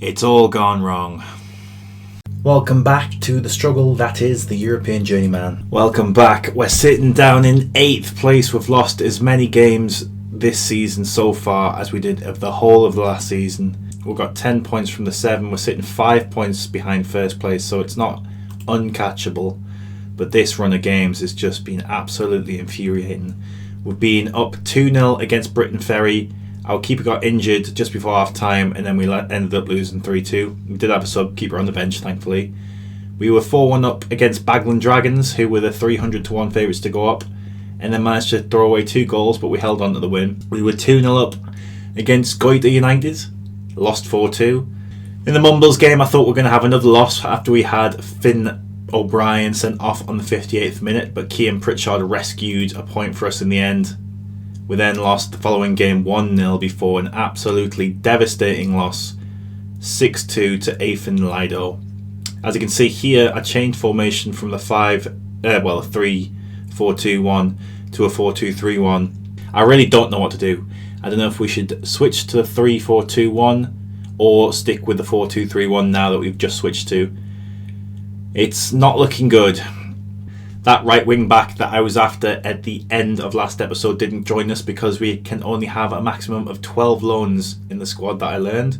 It's all gone wrong. Welcome back to the struggle that is the European journeyman. Welcome back. We're sitting down in 8th place. We've lost as many games this season so far as we did of the whole of the last season. We've got 10 points from the 7. We're sitting 5 points behind first place, so it's not uncatchable. But this run of games has just been absolutely infuriating. We've been up 2-0 against Britain Ferry. Our keeper got injured just before half time, and then we ended up losing 3-2. We did have a sub keeper on the bench, thankfully. We were 4-1 up against Bagland Dragons, who were the 300-1 favourites to go up, and then managed to throw away 2 goals, but we held on to the win. We were 2-0 up against Goita United, lost 4-2. In the Mumbles game, I thought we were going to have another loss after we had Finn O'Brien sent off on the 58th minute, but Cian Pritchard rescued a point for us in the end. We then lost the following game 1-0 before an absolutely devastating loss 6-2 to Athen Lido. As you can see here, I changed formation from the 3-4-2-1 to a 4-2-3-1. I really don't know what to do. I don't know if we should switch to the 3-4-2-1 or stick with the 4-2-3-1 now that we've just switched to. It's not looking good. That right wing back that I was after at the end of last episode didn't join us because we can only have a maximum of 12 loans in the squad that I learned.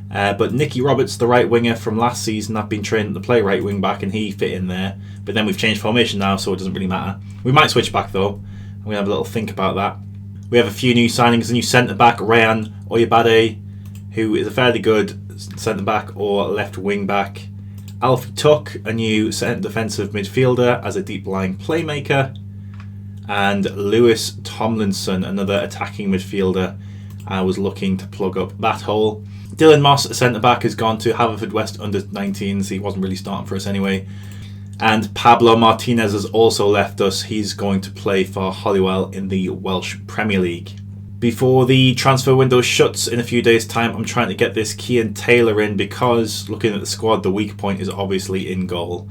But Nicky Roberts, the right winger from last season, I've been trained to play right wing back and he fit in there. But then we've changed formation now, so it doesn't really matter. We might switch back though. I'm going to have a little think about that. We have a few new signings. A new centre back, Rayan Oyabade, who is a fairly good centre back or left wing back. Alfie Tuck, a new centre defensive midfielder as a deep lying playmaker. And Lewis Tomlinson, another attacking midfielder. I was looking to plug up that hole. Dylan Moss, a centre back, has gone to Haverfordwest under 19s. He wasn't really starting for us anyway. And Pablo Martinez has also left us. He's going to play for Holywell in the Welsh Premier League. Before the transfer window shuts in a few days' time, I'm trying to get this Cian Taylor in because, looking at the squad, the weak point is obviously in goal.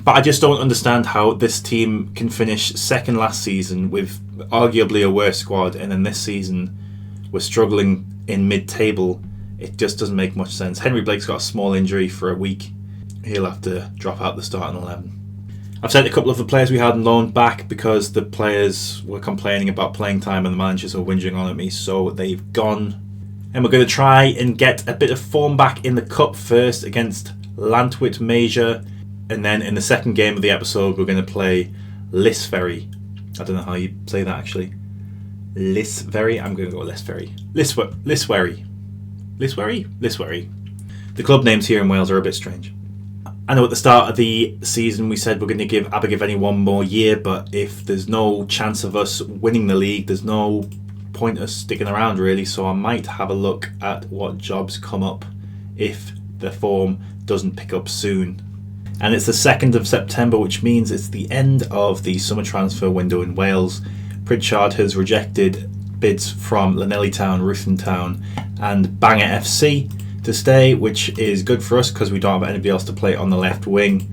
But I just don't understand how this team can finish second last season with arguably a worse squad, and then this season we're struggling in mid-table. It just doesn't make much sense. Henry Blake's got a small injury for a week. He'll have to drop out the starting 11. I've sent a couple of the players we had on loan back because the players were complaining about playing time and the managers were whinging on at me, so they've gone. And we're going to try and get a bit of form back in the cup first against Llantwit Major, and then in the second game of the episode we're going to play Lisferry. I don't know how you say that actually. Lisferry? I'm going to go Lisferry. Lisferry. The club names here in Wales are a bit strange. I know at the start of the season we said we're going to give Abergavenny one more year, but if there's no chance of us winning the league, there's no point us sticking around really, so I might have a look at what jobs come up if the form doesn't pick up soon. And it's the 2nd of September, which means it's the end of the summer transfer window in Wales. Pritchard has rejected bids from Llanelli Town, Ruthin Town and Bangor FC to stay, which is good for us because we don't have anybody else to play on the left wing.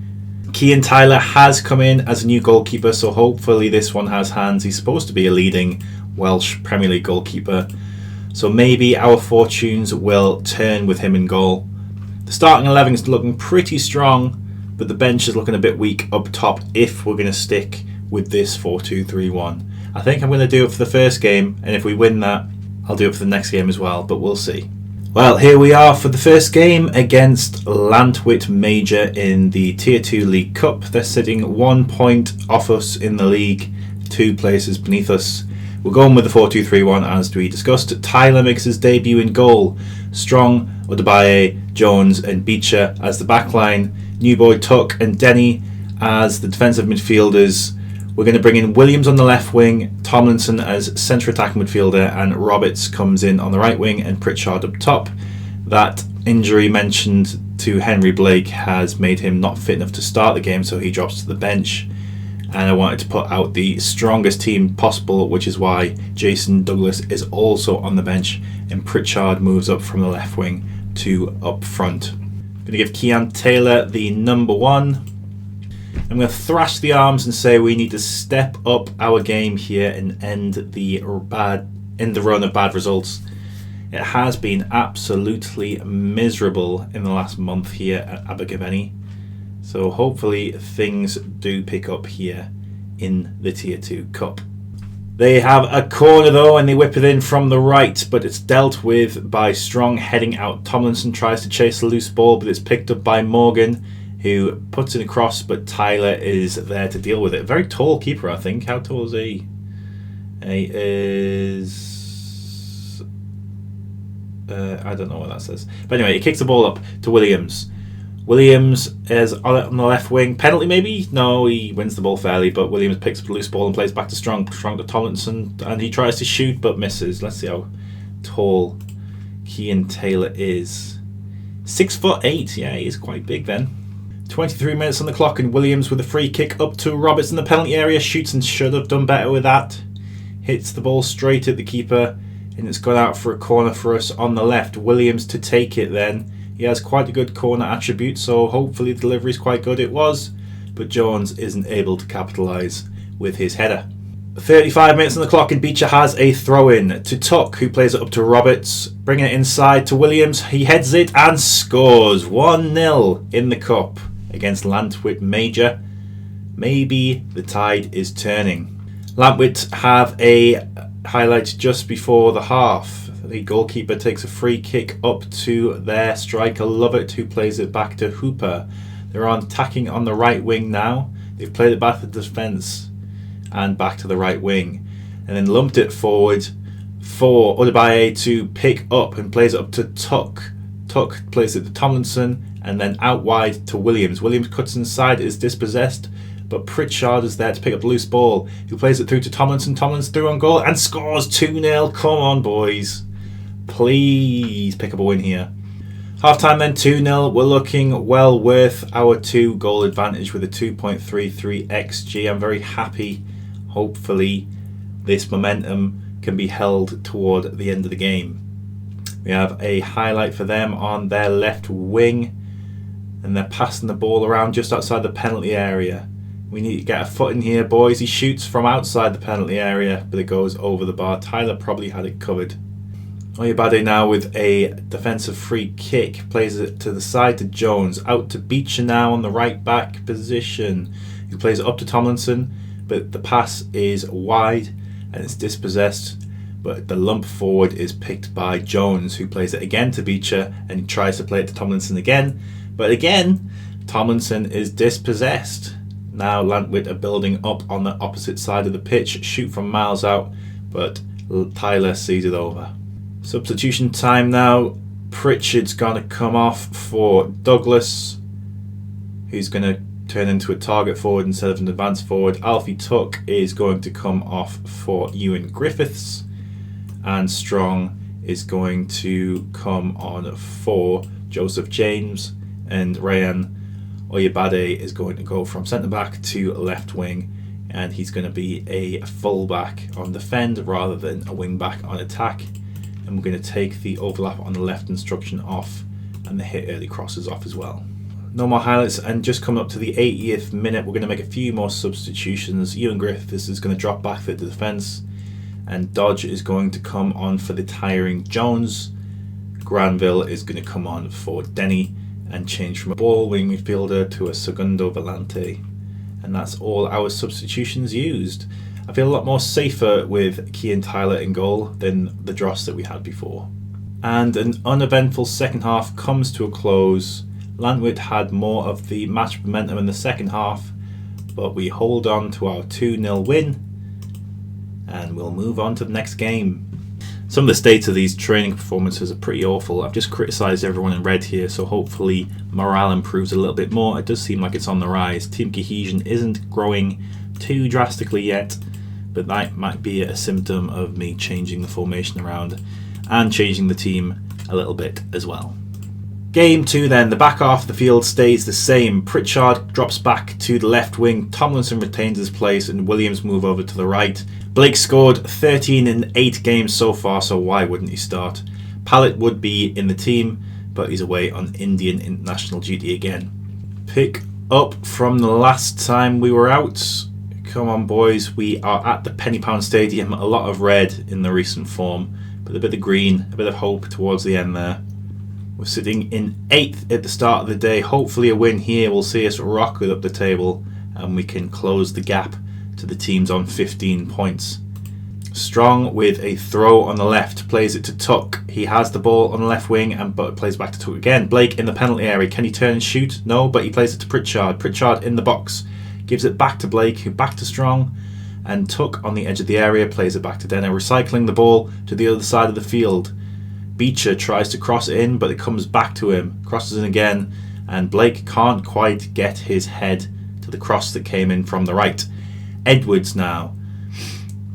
Cian Taylor has come in as a new goalkeeper, so hopefully this one has hands. He's supposed to be a leading Welsh Premier League goalkeeper, so maybe our fortunes will turn with him in goal. The starting 11 is looking pretty strong, but the bench is looking a bit weak up top if we're going to stick with this 4-2-3-1. I think I'm going to do it for the first game, and if we win that, I'll do it for the next game as well, but we'll see. Well, here we are for the first game against Llantwit Major in the Tier 2 League Cup. They're sitting 1 point off us in the league, 2 places beneath us. We're going with the 4-2-3-1 as we discussed. Tyler makes his debut in goal. Strong, Odebaye, Jones and Beecher as the backline. Newboy, Tuck and Denny as the defensive midfielders. We're going to bring in Williams on the left wing, Tomlinson as centre attacking midfielder, and Roberts comes in on the right wing and Pritchard up top. That injury mentioned to Henry Blake has made him not fit enough to start the game, so he drops to the bench. And I wanted to put out the strongest team possible, which is why Jason Douglas is also on the bench and Pritchard moves up from the left wing to up front. I'm going to give Cian Taylor the number 1. I'm going to thrash the arms and say we need to step up our game here and end the run of bad results. It has been absolutely miserable in the last month here at Abergavenny. So hopefully things do pick up here in the Tier 2 Cup. They have a corner though, and they whip it in from the right, but it's dealt with by Strong heading out. Tomlinson tries to chase the loose ball, but it's picked up by Morgan, who puts it across, but Tyler is there to deal with it. Very tall keeper, I think. How tall is he? He is... I don't know what that says. But anyway, he kicks the ball up to Williams. Williams is on the left wing. Penalty maybe? No, he wins the ball fairly, but Williams picks up the loose ball and plays back to Strong. Strong to Tomlinson, and he tries to shoot but misses. Let's see how tall Cian Taylor is. 6'8". Yeah, he is quite big then. 23 minutes on the clock, and Williams with a free kick up to Roberts in the penalty area. Shoots and should have done better with that. Hits the ball straight at the keeper, and it's gone out for a corner for us on the left. Williams to take it then. He has quite a good corner attribute, so hopefully the delivery is quite good. It was, but Jones isn't able to capitalise with his header. 35 minutes on the clock, and Beecher has a throw-in to Tuck, who plays it up to Roberts, bringing it inside to Williams. He heads it and scores 1-0 in the cup against Lantwit Major. Maybe the tide is turning. Lantwit have a highlight just before the half. The goalkeeper takes a free kick up to their striker Lovett, who plays it back to Hooper. They're attacking on the right wing now. They've played it back to the defence and back to the right wing, and then lumped it forward for Odebaye to pick up and plays it up to Tuck. Tuck plays it to Tomlinson and then out wide to Williams. Williams cuts inside, is dispossessed, but Pritchard is there to pick up the loose ball, who plays it through to Tomlinson. Tomlinson through on goal and scores 2-0. Come on, boys. Please pick up a win here. Half time then, 2-0. We're looking well worth our 2-goal advantage with a 2.33 XG. I'm very happy. Hopefully this momentum can be held toward the end of the game. We have a highlight for them on their left wing, and they're passing the ball around just outside the penalty area. We need to get a foot in here, boys. He shoots from outside the penalty area, but it goes over the bar. Tyler probably had it covered. Oyebade now with a defensive free kick, plays it to the side to Jones, out to Beecher now on the right back position. He plays it up to Tomlinson, but the pass is wide and it's dispossessed, but the lump forward is picked by Jones, who plays it again to Beecher and tries to play it to Tomlinson again, but again Tomlinson is dispossessed. Now Lantwit are building up on the opposite side of the pitch, shoot from miles out, but Tyler sees it over. Substitution time now. Pritchard's going to come off for Douglas, who's going to turn into a target forward instead of an advance forward. Alfie Tuck is going to come off for Ewan Griffiths, and Strong is going to come on for Joseph James, and Ryan Oyebade is going to go from centre back to left wing, and he's going to be a full back on defend rather than a wing back on attack. And we're going to take the overlap on the left instruction off and the hit early crosses off as well. No more highlights, and just coming up to the 80th minute, we're going to make a few more substitutions. Ewan Griffiths is going to drop back to the defence, and Dodge is going to come on for the tiring Jones. Granville is going to come on for Denny and change from a ball wing midfielder to a Segundo Volante. And that's all our substitutions used. I feel a lot more safer with Cian Tyler in goal than the dross that we had before. And an uneventful second half comes to a close. Lantwit had more of the match momentum in the second half, but we hold on to our 2-0 win, and we'll move on to the next game. Some of the states of these training performances are pretty awful. I've just criticised everyone in red here, so hopefully morale improves a little bit more. It does seem like it's on the rise. Team cohesion isn't growing too drastically yet, but that might be a symptom of me changing the formation around and changing the team a little bit as well. Game 2 then, the back half of the field stays the same. Pritchard drops back to the left wing, Tomlinson retains his place, and Williams move over to the right. Blake scored 13 in 8 games so far, so why wouldn't he start? Pallett would be in the team, but he's away on Indian international duty again. Pick up from the last time we were out. Come on, boys, we are at the Penny Pound Stadium. A lot of red in the recent form. but a bit of green, a bit of hope towards the end there. We're sitting in 8th at the start of the day. Hopefully a win here will see us rocket up the table and we can close the gap to the teams on 15 points. Strong with a throw on the left, plays it to Tuck. He has the ball on the left wing and but plays back to Tuck again. Blake in the penalty area. Can he turn and shoot? No, but he plays it to Pritchard. Pritchard in the box. Gives it back to Blake, who back to Strong. And Tuck on the edge of the area plays it back to Denner, recycling the ball to the other side of the field. Beecher tries to cross it in, but it comes back to him. Crosses in again, and Blake can't quite get his head to the cross that came in from the right. Edwards now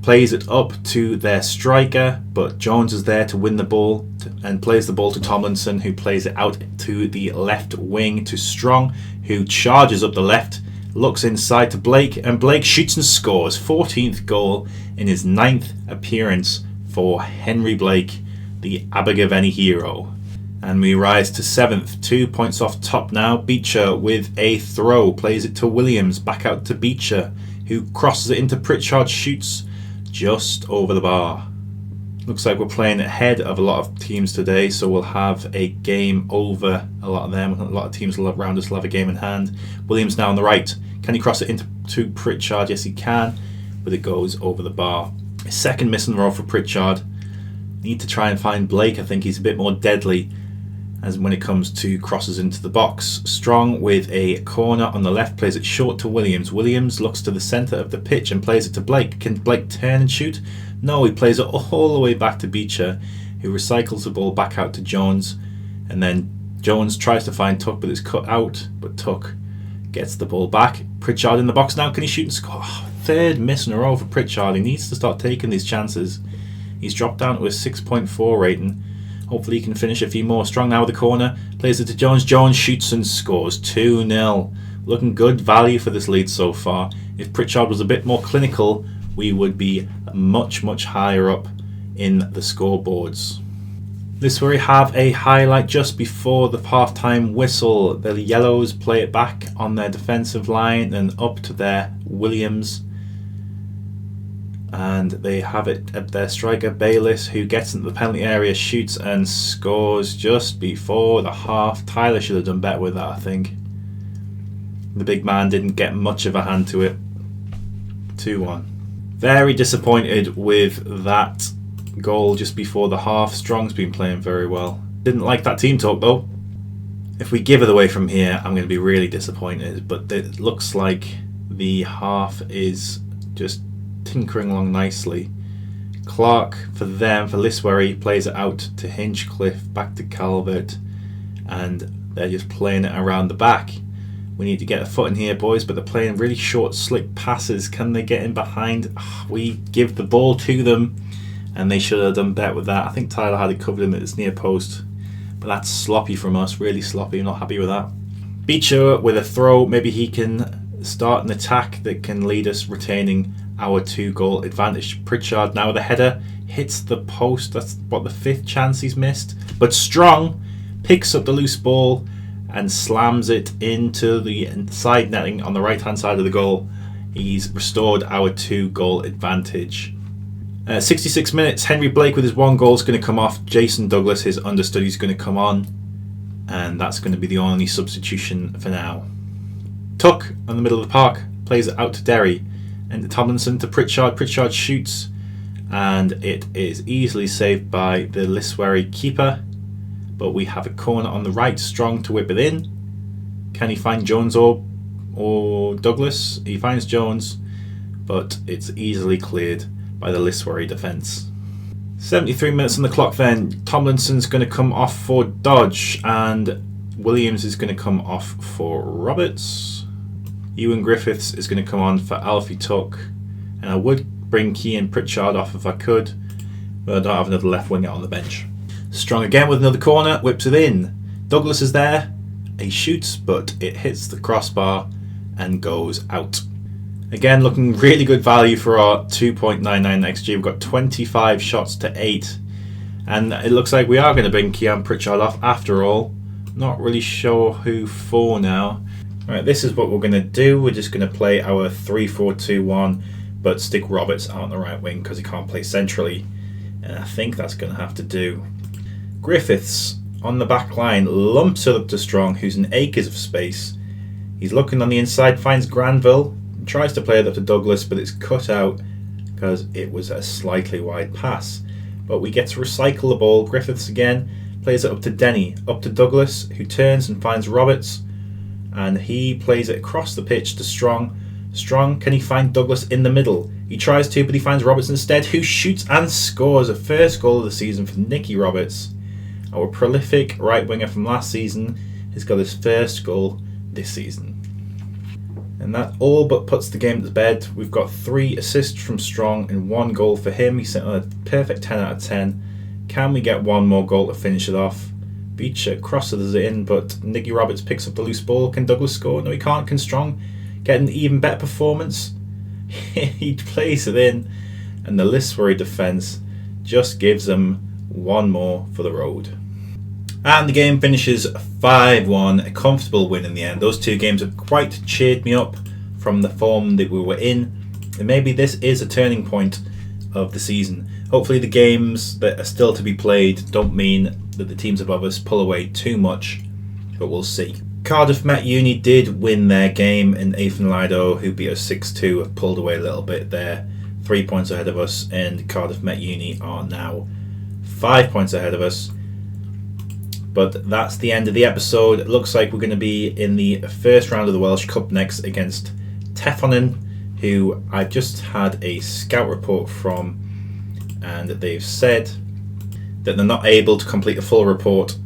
plays it up to their striker, but Jones is there to win the ball and plays the ball to Tomlinson, who plays it out to the left wing to Strong, who charges up the left, looks inside to Blake, and Blake shoots and scores. 14th goal in his 9th appearance for Henry Blake, the Abergavenny hero. And we rise to 7th, 2 points off top now. Beecher with a throw, plays it to Williams, back out to Beecher, who crosses it into Pritchard, shoots just over the bar. Looks like we're playing ahead of a lot of teams today, so we'll have a game over a lot of them. A lot of teams around us will have a game in hand. Williams now on the right. Can he cross it into Pritchard? Yes, he can, but it goes over the bar. A second missing row for Pritchard. Need to try and find Blake. I think he's a bit more deadly as when it comes to crosses into the box. Strong with a corner on the left, plays it short to Williams. Williams looks to the centre of the pitch and plays it to Blake. Can Blake turn and shoot? No, he plays it all the way back to Beecher, who recycles the ball back out to Jones. And then Jones tries to find Tuck, but it's cut out. But Tuck gets the ball back. Pritchard in the box now. Can he shoot and score? Third miss in a row for Pritchard. He needs to start taking these chances. He's dropped down to a 6.4 rating. Hopefully he can finish a few more. Strong now with the corner. Plays it to Jones. Jones shoots and scores. 2-0. Looking good value for this lead so far. If Pritchard was a bit more clinical, we would be much, much higher up in the scoreboards. This is where we have a highlight just before the half-time whistle. The Yellows play it back on their defensive line and up to their Williams. And they have it at their striker Bayliss, who gets into the penalty area, shoots and scores just before the half. Tyler should have done better with that, I think. The big man didn't get much of a hand to it. 2-1. Very disappointed with that goal just before the half. Strong's been playing very well. Didn't like that team talk though. If we give it away from here, I'm going to be really disappointed. But it looks like the half is just tinkering along nicely. Clark for them, for Liswery, plays it out to Hinchcliffe, back to Calvert, and they're just playing it around the back. We need to get a foot in here, boys, but they're playing really short, slick passes. Can they get in behind? We give the ball to them, and they should have done better with that. I think Tyler had it covered him at his near post, but that's sloppy from us, really sloppy. I'm not happy with that. Beecher with a throw, maybe he can start an attack that can lead us retaining our 2-goal advantage. Pritchard now with a header, hits the post. That's what, the 5th chance he's missed. But Strong picks up the loose ball and slams it into the side netting on the right hand side of the goal. He's restored our 2-goal advantage. 66 minutes, Henry Blake with his 1 goal is going to come off. Jason Douglas, his understudy, is going to come on, and that's going to be the only substitution for now. Tuck on the middle of the park plays it out to Derry. And Tomlinson to Pritchard. Pritchard shoots, and it is easily saved by the Liswery keeper. But we have a corner on the right. Strong to whip it in. Can he find Jones or Douglas? He finds Jones, but it's easily cleared by the Liswery defence. 73 minutes on the clock then. Tomlinson's going to come off for Dodge, and Williams is going to come off for Roberts. Ewan Griffiths is going to come on for Alfie Tuck, and I would bring Cian Pritchard off if I could, but I don't have another left winger on the bench. Strong again with another corner, whips it in. Douglas is there, he shoots, but it hits the crossbar and goes out. Again, looking really good value for our 2.99 XG. We've got 25 shots to 8, and it looks like we are going to bring Cian Pritchard off after all. Not really sure who for now. Right, this is what we're going to do. We're just going to play our 3-4-2-1, but stick Roberts out on the right wing because he can't play centrally. And I think that's going to have to do. Griffiths on the back line lumps it up to Strong, who's in acres of space. He's looking on the inside, finds Granville, and tries to play it up to Douglas, but it's cut out because it was a slightly wide pass. But we get to recycle the ball. Griffiths again plays it up to Denny, up to Douglas, who turns and finds Roberts, and he plays it across the pitch to Strong. Strong, can he find Douglas in the middle? He tries to, but he finds Roberts instead, who shoots and scores a first goal of the season for Nicky Roberts. Our prolific right winger from last season has got his first goal this season. And that all but puts the game to bed. We've got 3 assists from Strong and 1 goal for him. He's sitting on a perfect 10 out of 10. Can we get one more goal to finish it off? Beecher crosses it in, but Nicky Roberts picks up the loose ball. Can Douglas score? No, he can't. Can Strong get an even better performance? He plays it in, and the Lisbury defence just gives them one more for the road. And the game finishes 5-1, a comfortable win in the end. Those 2 games have quite cheered me up from the form that we were in, and maybe this is a turning point of the season. Hopefully the games that are still to be played don't mean that the teams above us pull away too much, but we'll see. Cardiff Met Uni did win their game, and Ethan Lido, who beat us 6-2, have pulled away a little bit there. 3 points ahead of us, and Cardiff Met Uni are now 5 points ahead of us. But that's the end of the episode. It looks like we're going to be in the first round of the Welsh Cup next against Teffonen, who I've just had a scout report from, and they've said that they're not able to complete a full report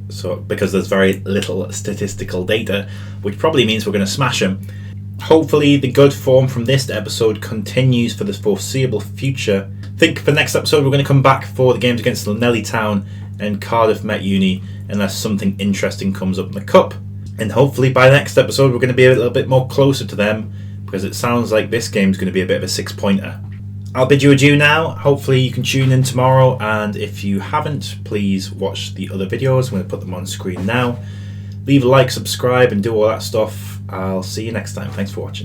because there's very little statistical data, which probably means we're going to smash them. Hopefully the good form from this episode continues for the foreseeable future. I think for the next episode we're going to come back for the games against Llanelli Town and Cardiff Met Uni, unless something interesting comes up in the Cup. And hopefully by the next episode we're going to be a little bit more closer to them, because it sounds like this game's going to be a bit of a 6-pointer. I'll bid you adieu now. Hopefully you can tune in tomorrow, and if you haven't, please watch the other videos. I'm going to put them on screen now. Leave a like, subscribe, and do all that stuff. I'll see you next time. Thanks for watching.